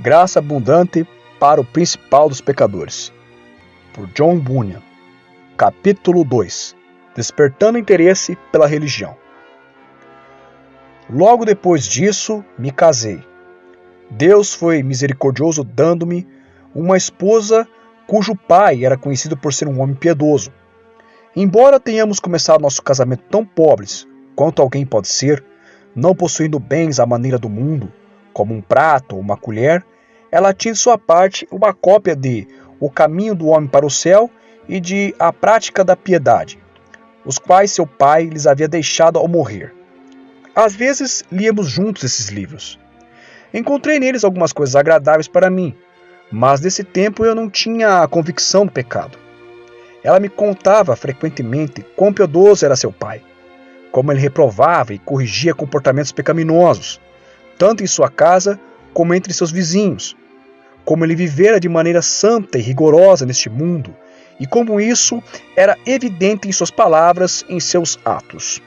Graça abundante para o principal dos pecadores, por John Bunyan. Capítulo 2. Despertando interesse pela religião. Logo depois disso, me casei. Deus foi misericordioso dando-me uma esposa cujo pai era conhecido por ser um homem piedoso. Embora tenhamos começado nosso casamento tão pobres quanto alguém pode ser, não possuindo bens à maneira do mundo, como um prato ou uma colher, ela tinha de sua parte uma cópia de O Caminho do Homem para o Céu e de A Prática da Piedade, os quais seu pai lhes havia deixado ao morrer. Às vezes líamos juntos esses livros. Encontrei neles algumas coisas agradáveis para mim, mas nesse tempo eu não tinha a convicção do pecado. Ela me contava frequentemente quão piedoso era seu pai, como ele reprovava e corrigia comportamentos pecaminosos, tanto em sua casa como entre seus vizinhos, como ele vivera de maneira santa e rigorosa neste mundo, e como isso era evidente em suas palavras e em seus atos.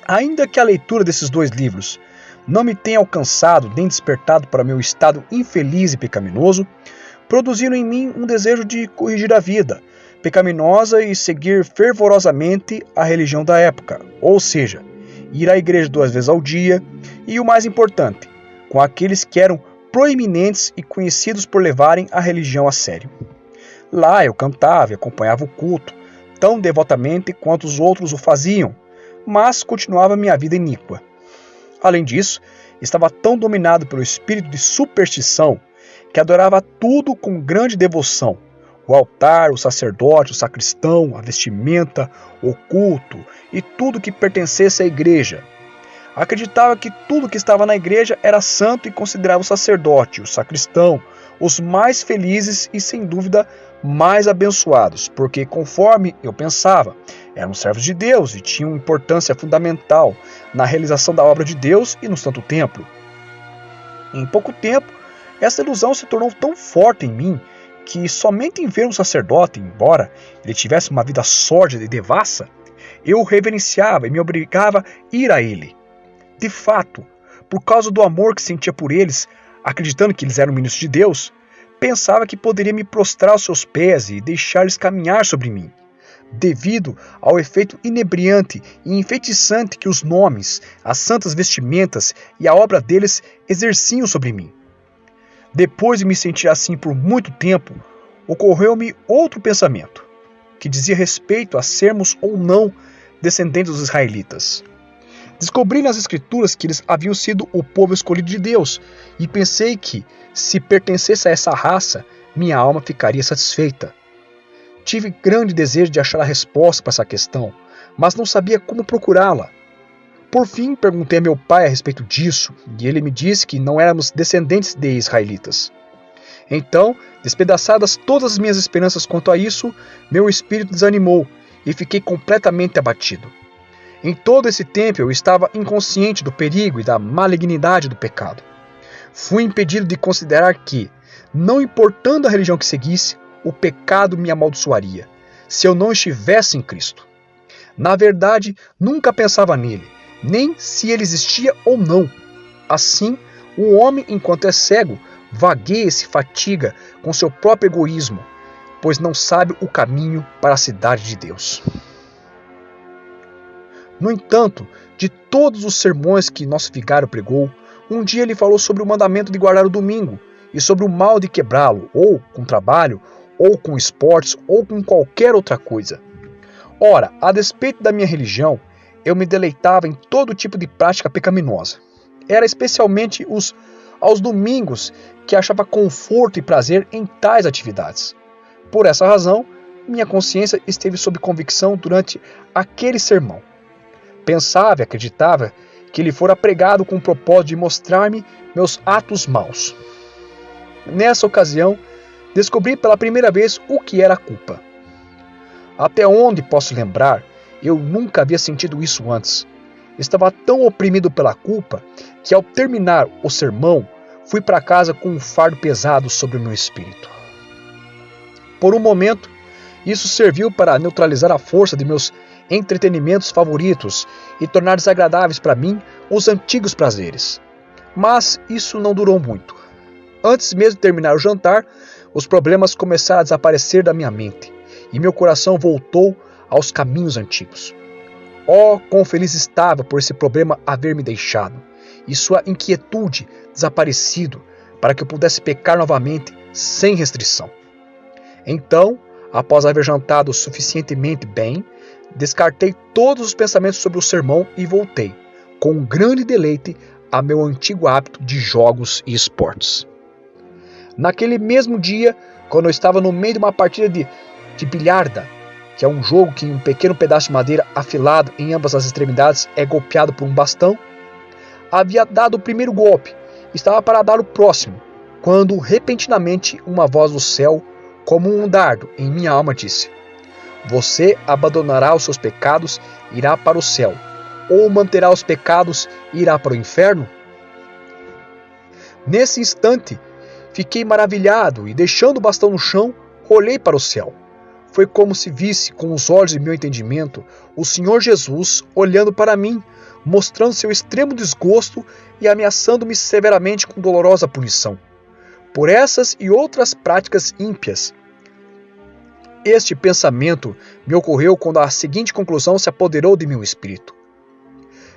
Ainda que a leitura desses dois livros não me tenha alcançado nem despertado para meu estado infeliz e pecaminoso, produziram em mim um desejo de corrigir a vida pecaminosa e seguir fervorosamente a religião da época, ou seja, ir à igreja 2 vezes ao dia e, o mais importante, com aqueles que eram proeminentes e conhecidos por levarem a religião a sério. Lá eu cantava e acompanhava o culto, tão devotamente quanto os outros o faziam, mas continuava minha vida iníqua. Além disso, estava tão dominado pelo espírito de superstição que adorava tudo com grande devoção: o altar, o sacerdote, o sacristão, a vestimenta, o culto e tudo que pertencesse à igreja. Acreditava que tudo que estava na igreja era santo e considerava o sacerdote, o sacristão, os mais felizes e, sem dúvida, mais abençoados, porque, conforme eu pensava, eram servos de Deus e tinham importância fundamental na realização da obra de Deus e no Santo Templo. Em pouco tempo, essa ilusão se tornou tão forte em mim que somente em ver um sacerdote, embora ele tivesse uma vida sórdida e devassa, eu o reverenciava e me obrigava a ir a ele. De fato, por causa do amor que sentia por eles, acreditando que eles eram ministros de Deus, pensava que poderia me prostrar aos seus pés e deixar-lhes caminhar sobre mim, devido ao efeito inebriante e enfeitiçante que os nomes, as santas vestimentas e a obra deles exerciam sobre mim. Depois de me sentir assim por muito tempo, ocorreu-me outro pensamento, que dizia respeito a sermos ou não descendentes dos israelitas. Descobri nas Escrituras que eles haviam sido o povo escolhido de Deus, e pensei que, se pertencesse a essa raça, minha alma ficaria satisfeita. Tive grande desejo de achar a resposta para essa questão, mas não sabia como procurá-la. Por fim, perguntei a meu pai a respeito disso, e ele me disse que não éramos descendentes de israelitas. Então, despedaçadas todas as minhas esperanças quanto a isso, meu espírito desanimou e fiquei completamente abatido. Em todo esse tempo eu estava inconsciente do perigo e da malignidade do pecado. Fui impedido de considerar que, não importando a religião que seguisse, o pecado me amaldiçoaria, se eu não estivesse em Cristo. Na verdade, nunca pensava nele, nem se ele existia ou não. Assim, o homem, enquanto é cego, vagueia e se fatiga com seu próprio egoísmo, pois não sabe o caminho para a cidade de Deus. No entanto, de todos os sermões que nosso vigário pregou, um dia ele falou sobre o mandamento de guardar o domingo e sobre o mal de quebrá-lo, ou com trabalho, ou com esportes, ou com qualquer outra coisa. Ora, a despeito da minha religião, eu me deleitava em todo tipo de prática pecaminosa. Era especialmente aos domingos que achava conforto e prazer em tais atividades. Por essa razão, minha consciência esteve sob convicção durante aquele sermão. Pensava e acreditava que ele fora pregado com o propósito de mostrar-me meus atos maus. Nessa ocasião, descobri pela primeira vez o que era a culpa. Até onde posso lembrar, eu nunca havia sentido isso antes. Estava tão oprimido pela culpa que, ao terminar o sermão, fui para casa com um fardo pesado sobre o meu espírito. Por um momento, isso serviu para neutralizar a força de meus entretenimentos favoritos e tornar desagradáveis para mim os antigos prazeres. Mas isso não durou muito. Antes mesmo de terminar o jantar, os problemas começaram a desaparecer da minha mente, e meu coração voltou aos caminhos antigos. Oh, quão feliz estava por esse problema haver me deixado, e sua inquietude desaparecido, para que eu pudesse pecar novamente sem restrição. Então, após haver jantado suficientemente bem, descartei todos os pensamentos sobre o sermão e voltei, com um grande deleite, a meu antigo hábito de jogos e esportes. Naquele mesmo dia, quando eu estava no meio de uma partida de bilharda, que é um jogo que um pequeno pedaço de madeira afilado em ambas as extremidades é golpeado por um bastão, havia dado o primeiro golpe, estava para dar o próximo, quando repentinamente uma voz do céu, como um dardo em minha alma, disse: você abandonará os seus pecados e irá para o céu, ou manterá os pecados e irá para o inferno? Nesse instante, fiquei maravilhado e, deixando o bastão no chão, olhei para o céu. Foi como se visse, com os olhos de meu entendimento, o Senhor Jesus olhando para mim, mostrando seu extremo desgosto e ameaçando-me severamente com dolorosa punição, por essas e outras práticas ímpias. Este pensamento me ocorreu quando a seguinte conclusão se apoderou de meu espírito.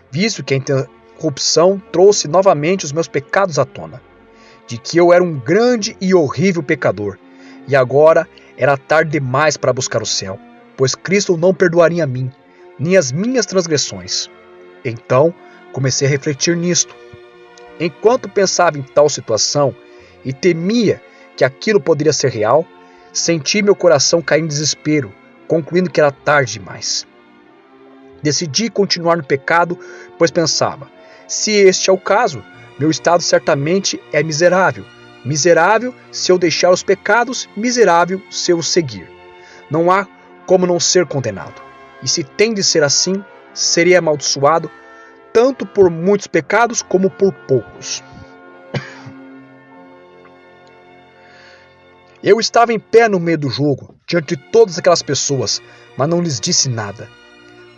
Visto que a interrupção trouxe novamente os meus pecados à tona, de que eu era um grande e horrível pecador, e agora era tarde demais para buscar o céu, pois Cristo não perdoaria a mim, nem as minhas transgressões. Então, comecei a refletir nisto. Enquanto pensava em tal situação e temia que aquilo poderia ser real, senti meu coração cair em desespero, concluindo que era tarde demais. Decidi continuar no pecado, pois pensava: se este é o caso, meu estado certamente é miserável. Miserável se eu deixar os pecados, miserável se eu os seguir. Não há como não ser condenado. E se tem de ser assim, serei amaldiçoado, tanto por muitos pecados como por poucos. Eu estava em pé no meio do jogo, diante de todas aquelas pessoas, mas não lhes disse nada.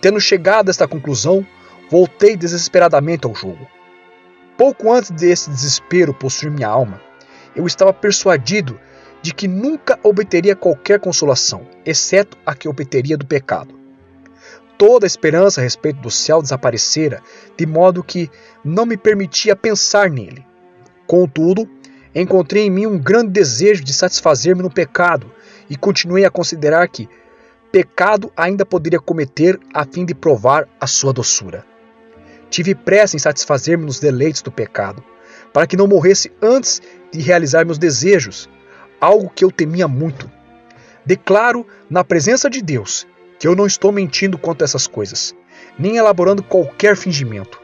Tendo chegado a esta conclusão, voltei desesperadamente ao jogo. Pouco antes desse desespero possuir minha alma, eu estava persuadido de que nunca obteria qualquer consolação, exceto a que obteria do pecado. Toda a esperança a respeito do céu desaparecera, de modo que não me permitia pensar nele. Contudo, encontrei em mim um grande desejo de satisfazer-me no pecado e continuei a considerar que pecado ainda poderia cometer a fim de provar a sua doçura. Tive pressa em satisfazer-me nos deleites do pecado, para que não morresse antes de realizar meus desejos, algo que eu temia muito. Declaro na presença de Deus que eu não estou mentindo quanto a essas coisas, nem elaborando qualquer fingimento.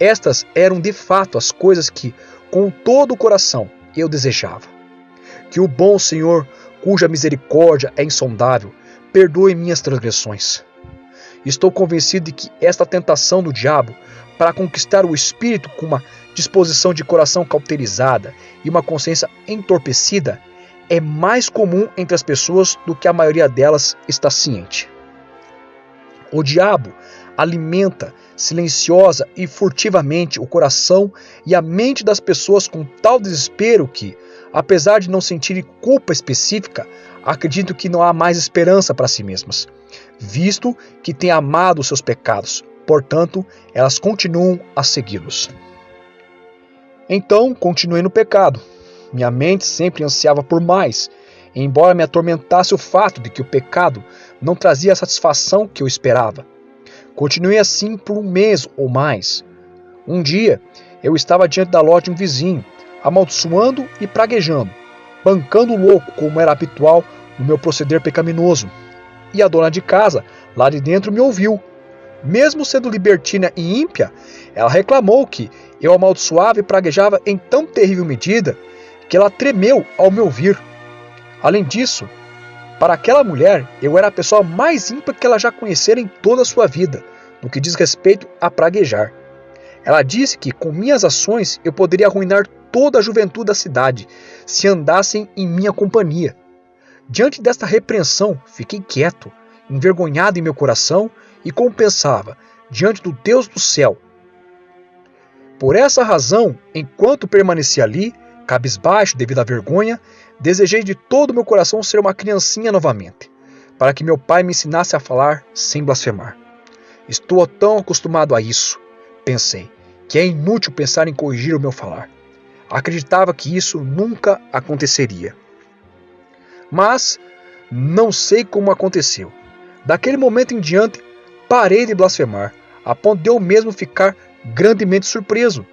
Estas eram de fato as coisas que, com todo o coração, eu desejava. Que o bom Senhor, cuja misericórdia é insondável, perdoe minhas transgressões. Estou convencido de que esta tentação do diabo para conquistar o espírito com uma disposição de coração cauterizada e uma consciência entorpecida é mais comum entre as pessoas do que a maioria delas está ciente. O diabo alimenta silenciosa e furtivamente o coração e a mente das pessoas com tal desespero que, apesar de não sentirem culpa específica, acreditam que não há mais esperança para si mesmas, visto que têm amado os seus pecados, portanto, elas continuam a segui-los. Então, continuei no pecado. Minha mente sempre ansiava por mais, embora me atormentasse o fato de que o pecado não trazia a satisfação que eu esperava. Continuei assim por um mês ou mais. Um dia, eu estava diante da loja de um vizinho, amaldiçoando e praguejando, bancando louco como era habitual no meu proceder pecaminoso. E a dona de casa, lá de dentro, me ouviu. Mesmo sendo libertina e ímpia, ela reclamou que eu amaldiçoava e praguejava em tão terrível medida que ela tremeu ao me ouvir. Além disso, para aquela mulher, eu era a pessoa mais ímpia que ela já conhecera em toda a sua vida, no que diz respeito a praguejar. Ela disse que, com minhas ações, eu poderia arruinar toda a juventude da cidade, se andassem em minha companhia. Diante desta repreensão, fiquei quieto, envergonhado em meu coração, e como pensava, diante do Deus do céu. Por essa razão, enquanto permaneci ali, Cabisbaixo devido à vergonha, desejei de todo o meu coração ser uma criancinha novamente, para que meu pai me ensinasse a falar sem blasfemar. Estou tão acostumado a isso, pensei, que é inútil pensar em corrigir o meu falar. Acreditava que isso nunca aconteceria. Mas não sei como aconteceu. Daquele momento em diante, parei de blasfemar, a ponto de eu mesmo ficar grandemente surpreso.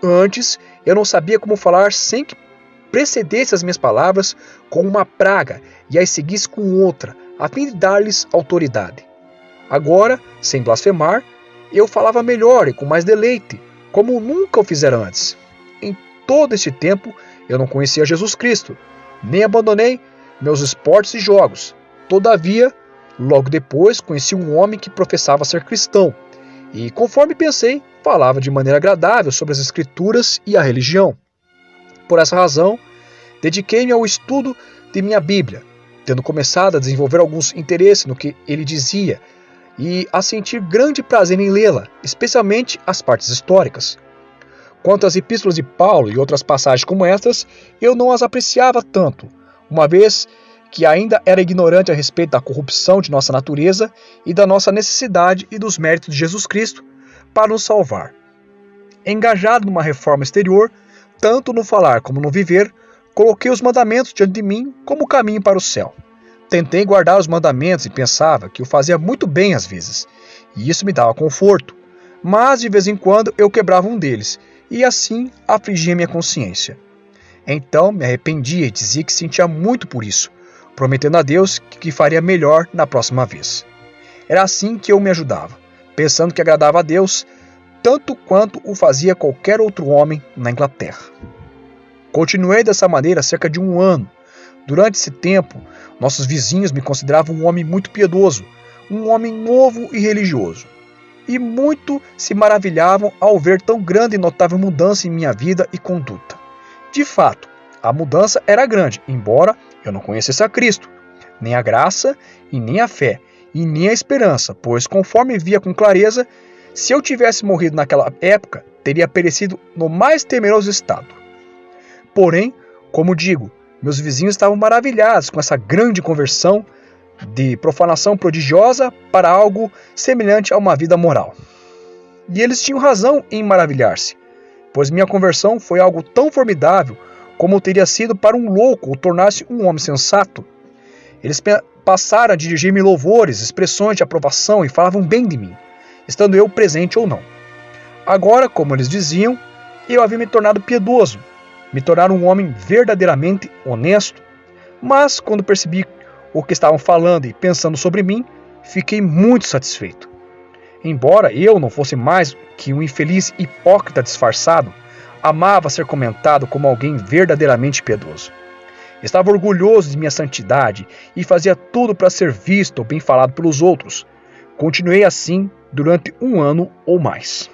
Antes, eu não sabia como falar sem que precedesse as minhas palavras com uma praga e as seguisse com outra, a fim de dar-lhes autoridade. Agora, sem blasfemar, eu falava melhor e com mais deleite, como nunca o fizera antes. Em todo este tempo, eu não conhecia Jesus Cristo, nem abandonei meus esportes e jogos. Todavia, logo depois, conheci um homem que professava ser cristão, e, conforme pensei, falava de maneira agradável sobre as Escrituras e a religião. Por essa razão, dediquei-me ao estudo de minha Bíblia, tendo começado a desenvolver alguns interesses no que ele dizia e a sentir grande prazer em lê-la, especialmente as partes históricas. Quanto às epístolas de Paulo e outras passagens como estas, eu não as apreciava tanto, uma vez que ainda era ignorante a respeito da corrupção de nossa natureza e da nossa necessidade e dos méritos de Jesus Cristo para nos salvar. Engajado numa reforma exterior, tanto no falar como no viver, coloquei os mandamentos diante de mim como caminho para o céu. Tentei guardar os mandamentos e pensava que o fazia muito bem às vezes, e isso me dava conforto, mas de vez em quando eu quebrava um deles, e assim afligia minha consciência. Então me arrependia e dizia que sentia muito por isso, prometendo a Deus que faria melhor na próxima vez. Era assim que eu me ajudava, pensando que agradava a Deus tanto quanto o fazia qualquer outro homem na Inglaterra. Continuei dessa maneira cerca de 1 ano. Durante esse tempo, nossos vizinhos me consideravam um homem muito piedoso, um homem novo e religioso, e muito se maravilhavam ao ver tão grande e notável mudança em minha vida e conduta. De fato, a mudança era grande, embora eu não conhecesse a Cristo, nem a graça, e nem a fé, e nem a esperança, pois, conforme via com clareza, se eu tivesse morrido naquela época, teria perecido no mais temeroso estado. Porém, como digo, meus vizinhos estavam maravilhados com essa grande conversão de profanação prodigiosa para algo semelhante a uma vida moral. E eles tinham razão em maravilhar-se, pois minha conversão foi algo tão formidável como teria sido para um louco o tornar-se um homem sensato. Eles passaram a dirigir-me louvores, expressões de aprovação e falavam bem de mim, estando eu presente ou não. Agora, como eles diziam, eu havia me tornado piedoso, me tornar um homem verdadeiramente honesto, mas quando percebi o que estavam falando e pensando sobre mim, fiquei muito satisfeito. Embora eu não fosse mais que um infeliz hipócrita disfarçado, amava ser comentado como alguém verdadeiramente piedoso. Estava orgulhoso de minha santidade e fazia tudo para ser visto ou bem falado pelos outros. Continuei assim durante 1 ano ou mais.